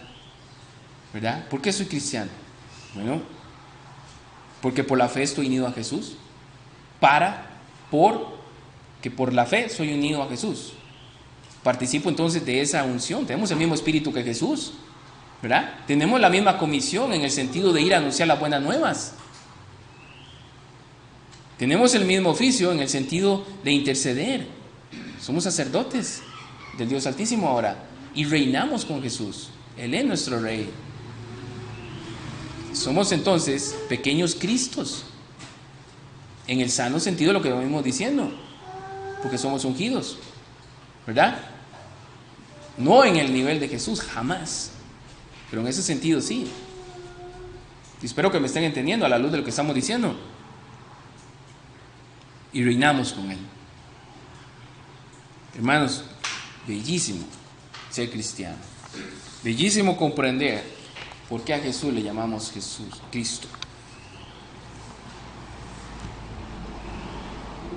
¿Verdad? ¿Por qué soy cristiano? Bueno, porque por la fe estoy unido a Jesús. Porque por la fe soy unido a Jesús. Participo entonces de esa unción. Tenemos el mismo espíritu que Jesús, ¿verdad? Tenemos la misma comisión en el sentido de ir a anunciar las buenas nuevas. Tenemos el mismo oficio en el sentido de interceder. Somos sacerdotes del Dios Altísimo ahora y reinamos con Jesús. Él es nuestro Rey. Somos entonces pequeños Cristos, en el sano sentido de lo que venimos diciendo, porque somos ungidos, ¿verdad? No en el nivel de Jesús, jamás, pero en ese sentido sí. Y espero que me estén entendiendo a la luz de lo que estamos diciendo. y reinamos con Él. Hermanos, bellísimo ser cristiano. Bellísimo comprender por qué a Jesús le llamamos Jesús, Cristo.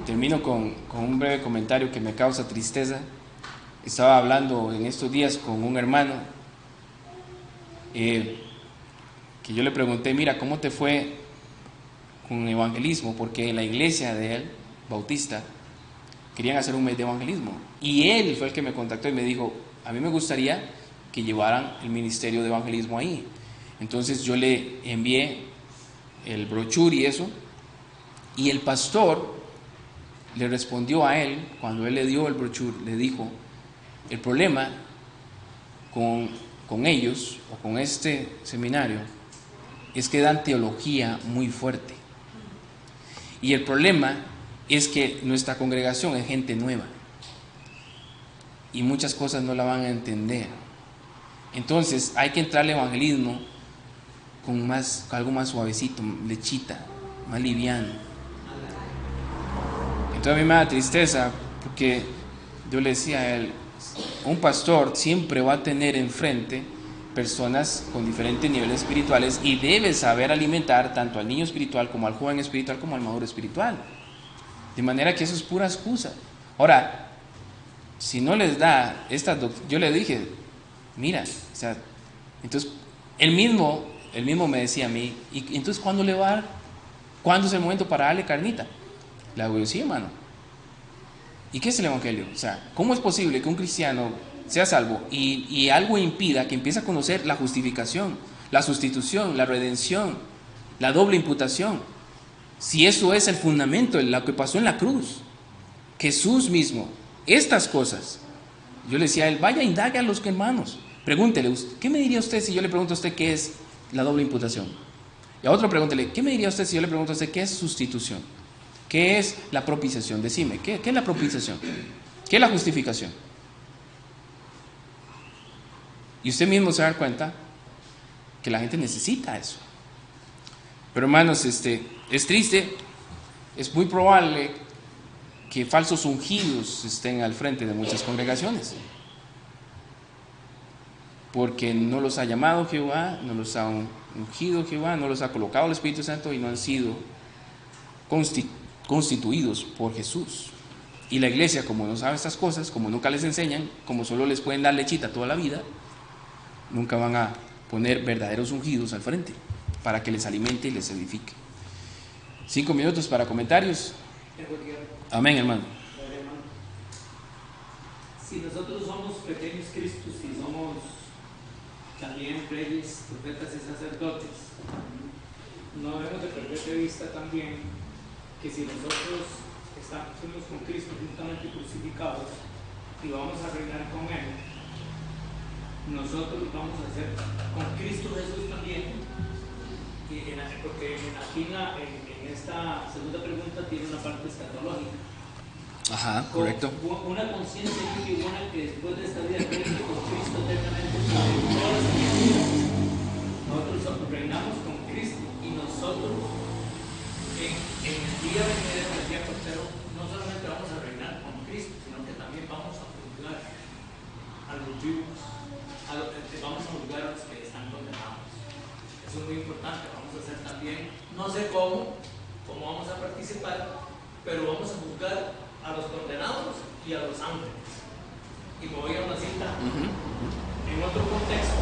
Termino con un breve comentario que me causa tristeza. Estaba hablando en estos días con un hermano que yo le pregunté, mira, ¿cómo te fue con evangelismo? Porque en la iglesia de él, bautista, querían hacer un mes de evangelismo. Y él fue el que me contactó y me dijo, a mí me gustaría que llevaran el ministerio de evangelismo ahí. Entonces yo le envié el brochure y eso, y el pastor le respondió a él, cuando él le dio el brochure, le dijo, el problema con ellos, o con este seminario, es que dan teología muy fuerte. Y el problema es que nuestra congregación es gente nueva, y muchas cosas no la van a entender. Entonces hay que entrar al evangelismo con algo más suavecito, lechita, más liviano. Entonces a mí me da tristeza porque yo le decía a él, un pastor siempre va a tener enfrente personas con diferentes niveles espirituales y debe saber alimentar tanto al niño espiritual como al joven espiritual como al maduro espiritual. De manera que eso es pura excusa. Ahora, si no les da yo le dije, mira, o sea, entonces él mismo me decía a mí, ¿y entonces cuándo le va a dar? ¿Cuándo es el momento para darle carnita? Le digo yo, sí, hermano. ¿Y qué es el evangelio? O sea, ¿cómo es posible que un cristiano sea salvo y algo impida que empiece a conocer la justificación, la sustitución, la redención, la doble imputación? Si eso es el fundamento de lo que pasó en la cruz, Jesús mismo, estas cosas. Yo le decía a él, vaya, indague a los hermanos, pregúntele, ¿qué me diría usted si yo le pregunto a usted qué es la doble imputación? Y a otro pregúntele, ¿qué me diría usted si yo le pregunto a usted qué es sustitución? ¿Qué es la propiciación? Decime, ¿qué es la propiciación? ¿Qué es la justificación? Y usted mismo se va a dar cuenta que la gente necesita eso. Pero hermanos, es triste, es muy probable que falsos ungidos estén al frente de muchas congregaciones, porque no los ha llamado Jehová, no los ha ungido Jehová, no los ha colocado el Espíritu Santo y no han sido constituidos por Jesús. Y la iglesia, como no sabe estas cosas, como nunca les enseñan, como solo les pueden dar lechita toda la vida, nunca van a poner verdaderos ungidos al frente para que les alimente y les edifique. 5 minutos para comentarios. Amén, hermano. Si nosotros somos pequeños Cristos y somos también reyes, profetas y sacerdotes, no debemos de perder de vista también que si nosotros fuimos con Cristo juntamente crucificados y vamos a reinar con Él, nosotros vamos a ser con Cristo Jesús también, porque aquí en esta segunda pregunta tiene una parte escatológica. Ajá, correcto. Una conciencia muy buena que después de esta vida reine con Cristo eternamente sobre todas las criaturas. Nosotros reinamos con Cristo y nosotros en el día venidero del día tercero no solamente vamos a reinar con Cristo, sino que también vamos a juzgar a los vivos, vamos a juzgar a los que están condenados. Eso es muy importante. Vamos a hacer también, no sé cómo vamos a participar, pero vamos a juzgar a los condenados y a los ángeles. Y me voy a una cita en otro contexto.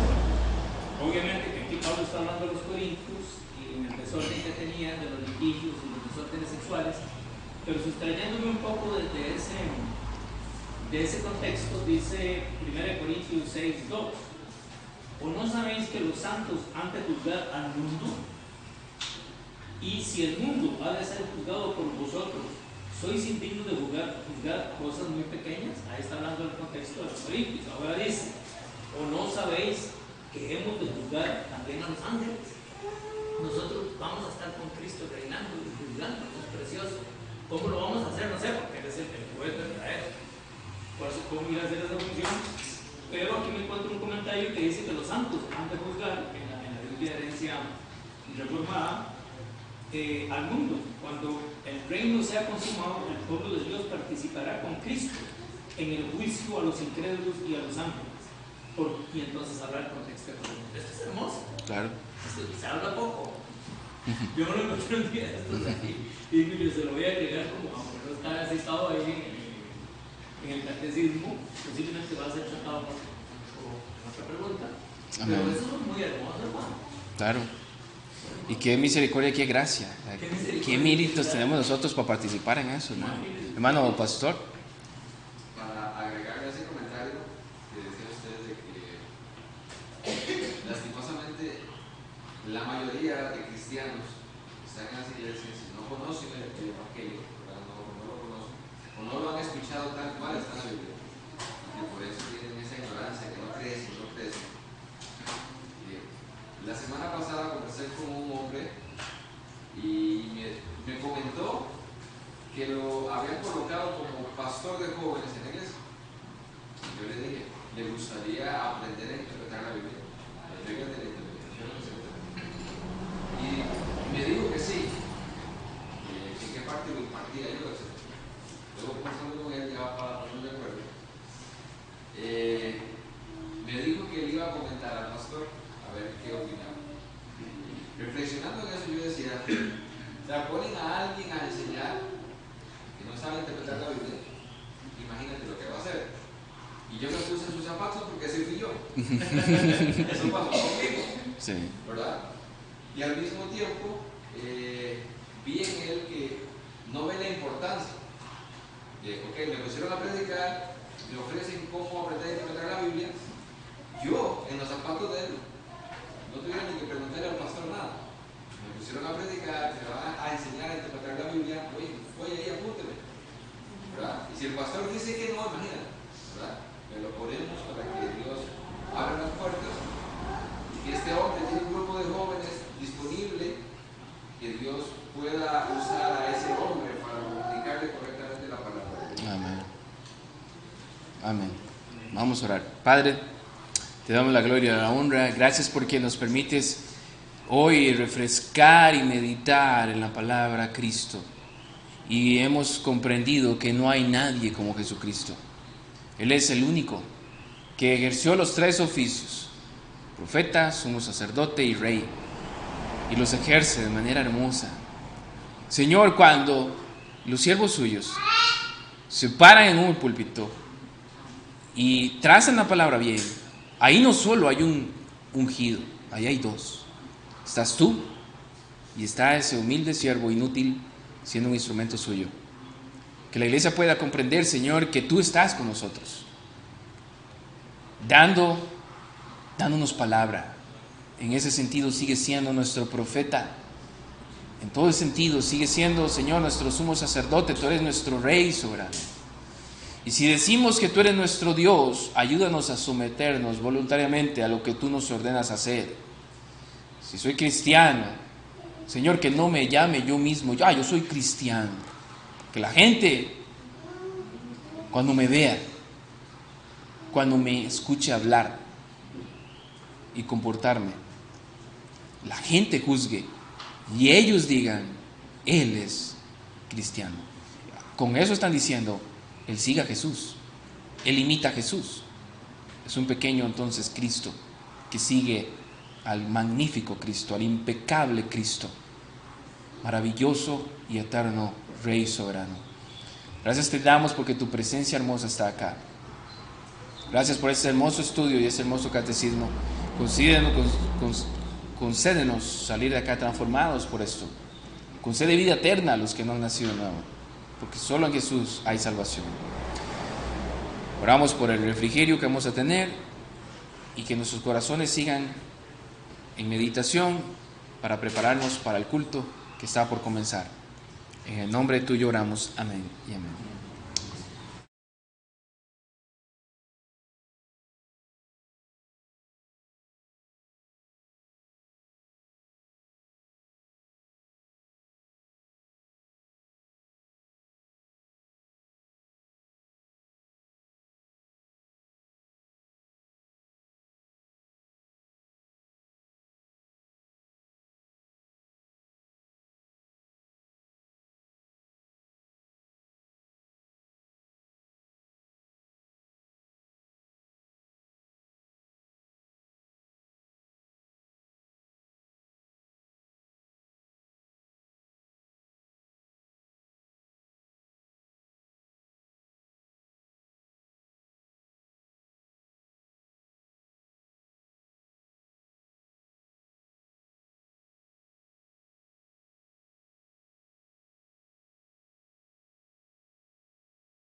Obviamente que aquí Pablo está hablando de los corintios y en el desorden que tenían de los litigios y los desórdenes sexuales, pero sustrayéndome un poco de ese contexto, dice 1 Corintios 6:2: ¿o no sabéis que los santos han de juzgar al mundo? Y si el mundo ha de ser juzgado por vosotros, ¿sois indignos de juzgar cosas muy pequeñas? Ahí está hablando del contexto de los corintios. Ahora dice, ¿o no sabéis que hemos de juzgar también a los ángeles? Nosotros vamos a estar con Cristo reinando y juzgando, es precioso. ¿Cómo lo vamos a hacer? No sé, porque Él es el juez verdadero. Por eso, ¿cómo ir a hacer esa función? Pero aquí me encuentro un comentario que dice que los santos han de juzgar en la Biblia de herencia reformada, al mundo. Cuando el reino sea consumado, el pueblo de Dios participará con Cristo en el juicio a los incrédulos y a los ángeles. Y entonces habla el contexto económico. Esto es hermoso. Claro. Esto se habla poco. Yo me lo encontré un día de estos aquí y digo, yo se lo voy a agregar como aunque no está citado ahí en el catecismo, posiblemente va a ser tratado por otra pregunta. Amén. Pero eso es muy hermoso, hermano. Claro. Y qué misericordia, qué gracia. Qué méritos tenemos nosotros para participar en eso, hermano. Hermano pastor. Para agregarle a ese comentario que decían ustedes de que lastimosamente la mayoría de cristianos que están en las iglesias no conocen el evangelio, no lo conocen o no lo han escuchado tal cual está en la Biblia, y por eso tienen esa ignorancia que no crecen. La semana pasada conversé con un hombre y me comentó que lo habían colocado como pastor de jóvenes en la iglesia. Yo le dije, ¿le gustaría aprender a interpretar la Biblia? Las reglas de la interpretación, etc. Y me dijo que sí, en qué parte lo impartía yo, etc. Luego conversando con él ya para ponernos de acuerdo, me dijo que él iba a comentar al pastor a ver qué opinaba. Reflexionando en eso yo decía, o sea, ponen a alguien a enseñar que no sabe interpretar la Biblia, imagínate lo que va a hacer. Y yo me puse en sus zapatos porque ese fui yo. Eso pasó conmigo, Sí. ¿verdad? Y al mismo tiempo vi en él que no ve la importancia de, ok, me pusieron a predicar, me ofrecen cómo aprender a interpretar la Biblia. Yo, en los zapatos de él, no tuviera ni que preguntarle al pastor nada. Me pusieron a predicar, me van a enseñar a interpretar la Biblia. Oye, ahí apúnteme, ¿verdad? Y si el pastor dice que no, imagínate, ¿verdad? Me lo ponemos para que Dios abra las puertas y que este hombre tiene un grupo de jóvenes disponible, que Dios pueda usar a ese hombre para comunicarle correctamente la palabra. Amén. Amén. Vamos a orar. Padre, te damos la gloria y la honra. Gracias porque nos permites hoy refrescar y meditar en la palabra Cristo. Y hemos comprendido que no hay nadie como Jesucristo. Él es el único que ejerció los 3 oficios: profeta, sumo sacerdote y rey. Y los ejerce de manera hermosa. Señor, cuando los siervos suyos se paran en un púlpito y trazan la palabra bien, ahí no solo hay un ungido, ahí hay 2. Estás tú y está ese humilde siervo inútil siendo un instrumento suyo. Que la iglesia pueda comprender, Señor, que tú estás con nosotros, dándonos palabra. En ese sentido sigue siendo nuestro profeta. En todo el sentido sigue siendo, Señor, nuestro sumo sacerdote. Tú eres nuestro rey soberano. Y si decimos que tú eres nuestro Dios, ayúdanos a someternos voluntariamente a lo que tú nos ordenas hacer. Si soy cristiano, Señor, que no me llame yo mismo, yo soy cristiano. Que la gente, cuando me vea, cuando me escuche hablar y comportarme, la gente juzgue y ellos digan, él es cristiano. Con eso están diciendo, él sigue a Jesús, él imita a Jesús. Es un pequeño entonces Cristo que sigue al magnífico Cristo, al impecable Cristo, maravilloso y eterno Rey soberano. Gracias te damos porque tu presencia hermosa está acá. Gracias por este hermoso estudio y este hermoso catecismo. Concédenos salir de acá transformados por esto. Concede vida eterna a los que no han nacido de nuevo, porque solo en Jesús hay salvación. Oramos por el refrigerio que vamos a tener y que nuestros corazones sigan en meditación para prepararnos para el culto que está por comenzar. En el nombre tuyo oramos. Amén y amén.